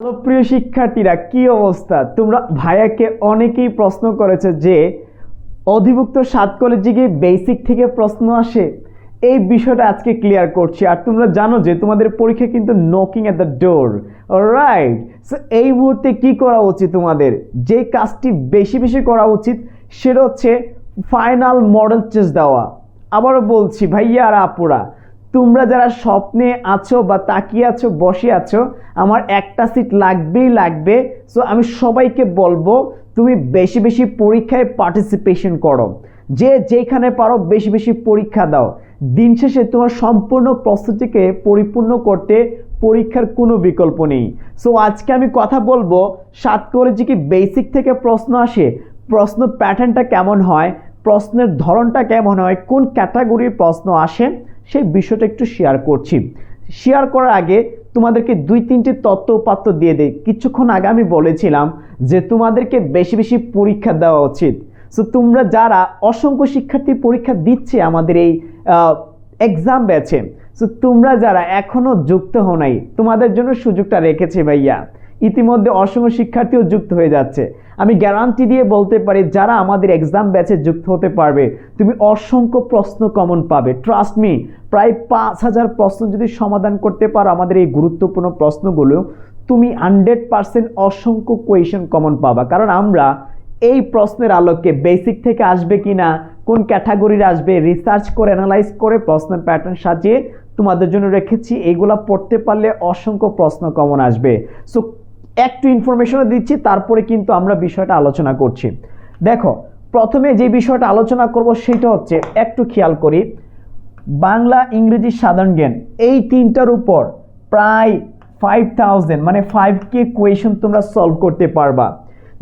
Hello প্রিয় শিক্ষার্থীরা, কি অবস্থা? তোমরা ভাইয়াকে অনেকেই প্রশ্ন করেছে যে অধিভুক্ত 7 কলেজে গিয়ে বেসিক থেকে প্রশ্ন আসে। এই বিষয়টা আজকে ক্লিয়ার করছি। আর তোমরা জানো যে তোমাদের পরীক্ষা কিন্তু knocking at the door, right? So এই মুহূর্তে কি করা উচিত? তোমাদের যে কাজটি বেশি বেশি করা উচিত সেটা হচ্ছে ফাইনাল মডেল টেস্ট দেওয়া। আবারও বলছি ভাইয়া আর আপুরা, তোমরা যারা স্বপ্নে আছো বা তাকিয়ে আছো, বসে আছো, আমার একটা সিট লাগবেই লাগবে, সো আমি সবাইকে বলবো তুমি বেশি বেশি পরীক্ষায় পার্টিসিপেশন করো। যে যেখানে পারো বেশি বেশি পরীক্ষা দাও। দিন শেষে তোমার সম্পূর্ণ প্রস্তুতিকে পরিপূর্ণ করতে পরীক্ষার কোনো বিকল্প নেই। সো আজকে আমি কথা বলবো 7 কলেজে কি বেসিক থেকে প্রশ্ন আসে, প্রশ্ন প্যাটার্নটা কেমন হয়, প্রশ্নের ধরনটা কেমন হয়, কোন ক্যাটাগরির প্রশ্ন আসে, সেই বিষয়টা একটু শেয়ার করছি। শেয়ার করার আগে তোমাদেরকে 2-3টি তথ্য উপাত্ত দিয়ে দেই। কিছুক্ষণ আগে আমি বলেছিলাম যে তোমাদেরকে বেশি বেশি পরীক্ষা দেওয়া উচিত। সো তোমরা যারা অসংখ্য শিক্ষার্থী পরীক্ষা দিচ্ছে আমাদের এই এক্সাম ব্যাচে, সো তোমরা যারা এখনো যুক্ত হও নাই, তোমাদের জন্য সুযোগটা রেখেছে ভাইয়া। ইতিমধ্যে অসংখ্য শিক্ষার্থীও যুক্ত হয়ে যাচ্ছে। আমি গ্যারান্টি দিয়ে বলতে পারি যারা আমাদের এক্সাম ব্যাচে যুক্ত হতে পারবে তুমি অসংখ্য প্রশ্ন কমন পাবে। ট্রাস্ট মি, প্রায় 5000 প্রশ্ন যদি সমাধান করতে পারো আমাদের এই গুরুত্বপূর্ণ প্রশ্নগুলো, তুমি 100% অসংখ্য কোয়েশন কমন পাবা। কারণ আমরা এই প্রশ্নের আলোকে বেসিক থেকে আসবে কিনা, কোন ক্যাটাগরির আসবে, রিসার্চ করে অ্যানালাইজ করে প্রশ্নের প্যাটার্ন সাজিয়ে তোমাদের জন্য রেখেছি। এইগুলা পড়তে পারলে অসংখ্য প্রশ্ন কমন আসবে। সো একটু ইনফরমেশনও দিচ্ছি, তারপরে কিন্তু আমরা বিষয়টা আলোচনা করছি। দেখো, প্রথমে যে বিষয়টা আলোচনা করব সেটা হচ্ছে, একটু খেয়াল করি, বাংলা, ইংরেজি, সাধারণ জ্ঞান, এই তিনটার উপর প্রায় 5000 মানে 5K কোয়েশন তোমরা সলভ করতে পারবা।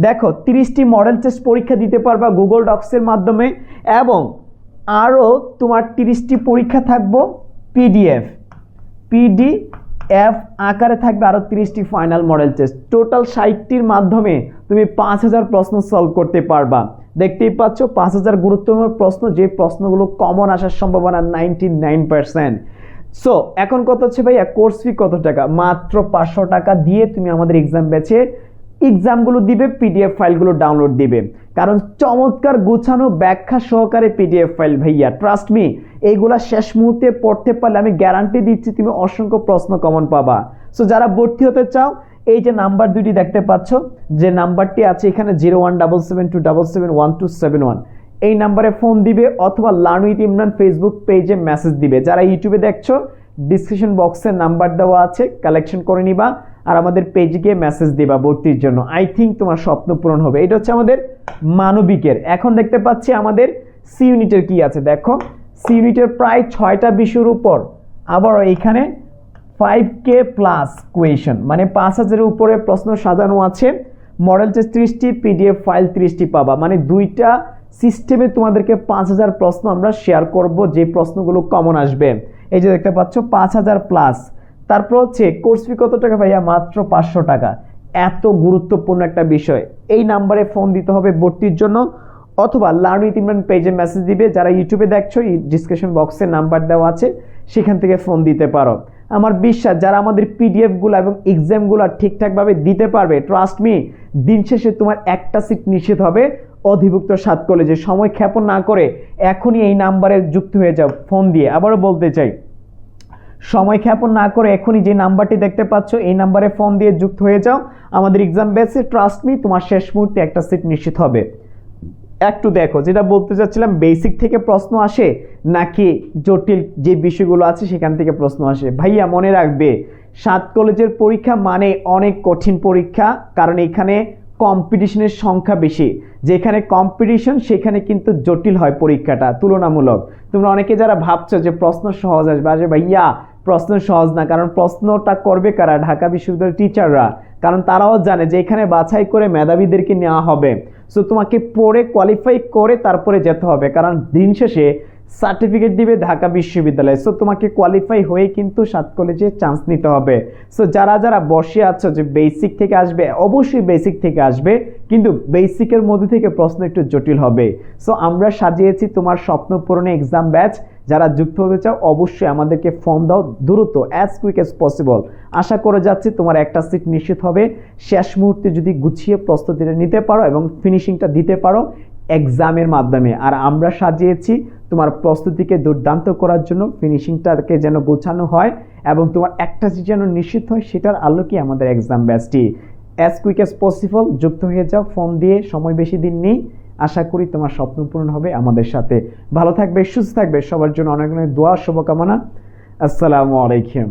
দেখো, 30টি মডেল টেস্ট পরীক্ষা দিতে পারবা গুগল ডক্সের মাধ্যমে, এবং আরও তোমার 30টি পরীক্ষা থাকবো পিডিএফ আকারে থাকবে, আরও 30টি ফাইনাল মডেল টেস্ট। টোটাল 60টির মাধ্যমে তুমি 5000 প্রশ্ন সলভ করতে পারবা। দেখতেই পাচ্ছ 5000 গুরুত্বপূর্ণ প্রশ্ন, যে প্রশ্নগুলো কমন আসার সম্ভাবনা 99%। সো এখন কত হচ্ছে ভাইয়া, কোর্স ফি কত টাকা? মাত্র 500 টাকা দিয়ে তুমি আমাদের এক্সাম ব্যাচে এক্সামগুলো দিবে, পিডিএফ ফাইলগুলো ডাউনলোড দিবে। কারণ চমৎকার গুছানো ব্যাখ্যা সহকারে পিডিএফ ফাইল ভাইয়া, ট্রাস্ট মি, এইগুলা শেষ মুহূর্তে পড়তে পারলে আমি গ্যারান্টি দিচ্ছি তুমি অসংখ্য প্রশ্ন কমন পাবা। সো যারা ভর্তি হতে চাও, এই যে নাম্বার দুইটি দেখতে পাচ্ছ, যে নাম্বারটি আছে এখানে 0177277171, এই নাম্বারে ফোন দিবে অথবা লার্ন উইথ ইমরান ফেসবুক পেজে মেসেজ দিবে। যারা ইউটিউবে দেখছো, ডিসক্রিপশন বক্সে নাম্বার দেওয়া আছে, কালেকশন করে নিবা আর আমাদের পেজে গিয়ে মেসেজ দিবা ভর্তির জন্য। আই থিঙ্ক তোমার স্বপ্ন পূরণ হবে। এটা হচ্ছে আমাদের মানবিকের। এখন দেখতে পাচ্ছি আমাদের সি ইউনিটের কি আছে। দেখো, সি ইউনিটের প্রায় 6টা বিষয়ের উপর আবার এখানে 5K প্লাস কোয়েশন, মানে 5000-এর উপরে প্রশ্ন সাজানো আছে। মডেল টেস্ট 30টি, পিডিএফ ফাইল 30টি পাবা। মানে দুইটা সিস্টেমে তোমাদেরকে 5000 প্রশ্ন আমরা শেয়ার করব, যে প্রশ্নগুলো কমন আসবে। এই যে দেখতে পাচ্ছ 5000 প্লাস। তারপর হচ্ছে কোর্স ফি কত টাকা ভাইয়া? মাত্র 500 টাকা। এত গুরুত্বপূর্ণ একটা বিষয়। এই নাম্বারে ফোন দিতে হবে ভর্তির জন্য, অথবা লার্ন উইথ ইমরান পেজে মেসেজ দিবে। যারা ইউটিউবে দেখছো, ডিসক্রিপশন বক্সে নাম্বার দেওয়া আছে, সেখান থেকে ফোন দিতে পারো। আমার বিশ্বাস যারা আমাদের পিডিএফগুলো এবং এক্সামগুলো ঠিকঠাকভাবে দিতে পারবে, ট্রাস্ট মি, দিন শেষে তোমার একটা সিট নিশ্চিত হবে অধিভুক্ত 7 কলেজে। সময় ক্ষেপণ না করে এখনই এই নাম্বারে যুক্ত হয়ে যাও ফোন দিয়ে। আবারও বলতে চাই, সময় ক্ষেপণ না করে এখনই যে নাম্বারটি দেখতে পাচ্ছ, এই নাম্বারে ফোন দিয়ে যুক্ত হয়ে যাও আমাদের এক্সাম ব্যাচে। ট্রাস্ট মি, তোমার শেষ মুহূর্তে একটা সিট নিশ্চিত হবে। একটু দেখো, যেটা বলতে চাচ্ছিলাম, বেসিক থেকে প্রশ্ন আসে নাকি জটিল যে বিষয়গুলো আছে সেখান থেকে প্রশ্ন আসে? ভাইয়া মনে রাখবে, 7 কলেজের পরীক্ষা মানে অনেক কঠিন পরীক্ষা, কারণ এখানে কম্পিটিশনের সংখ্যা বেশি। যেখানে কম্পিটিশন সেখানে কিন্তু জটিল হয় পরীক্ষাটা তুলনামূলক। তোমরা অনেকে যারা ভাবছো যে প্রশ্ন সহজ আসবে, আসবে ভাইয়া প্রশ্ন সহজ না। কারণ প্রশ্নটা করবে কারা? ঢাকা বিশ্ববিদ্যালয়ের টিচাররা। কারণ তারাও জানে যে এখানে বাছাই করে মেধাবীদেরকে নেওয়া হবে। সো তোমাকে পড়ে কোয়ালিফাই করে তারপরে যেতে হবে, কারণ দিন শেষে সার্টিফিকেট দিবে ঢাকা বিশ্ববিদ্যালয়। সো তোমাকে কোয়ালিফাই হয়ে কিন্তু 7 কলেজে চান্স নিতে হবে। সো যারা যারা বসে আছো যে বেসিক থেকে আসবে, অবশ্যই বেসিক থেকে আসবে, কিন্তু বেসিকের মধ্যে থেকে প্রশ্ন একটু জটিল হবে। সো আমরা সাজিয়েছি তোমার স্বপ্ন পূরণে এক্সাম ব্যাচ, যারা যুক্ত হতে চাও অবশ্যই আমাদেরকে ফর্ম দাও দ্রুত, অ্যাজ কুইক অ্যাজ পসিবল। আশা করে যাচ্ছি তোমার একটা সিট নিশ্চিত হবে। শেষ মুহূর্তে যদি গুছিয়ে প্রস্তুতিটা নিতে পারো এবং ফিনিশিংটা দিতে পারো এক্সামের মাধ্যমে। আর আমরা সাজিয়েছি তোমার প্রস্তুতিকে দুর্দান্ত করার জন্য, ফিনিশিংটাকে যেন গোছানো হয় এবং তোমার একটা সিট যেন নিশ্চিত হয়, সেটার আলোকে আমাদের এক্সাম ব্যাচটি। অ্যাজ কুইক অ্যাজ পসিবল যুক্ত হয়ে যাও ফোন দিয়ে, সময় বেশি দিন নেই। আশা করি তোমার স্বপ্ন পূরণ হবে আমাদের সাথে। ভালো থাকবে, সুস্থ থাকবে, সবার জন্য অনেক অনেক দোয়া, শুভকামনা। আসসালামু আলাইকুম।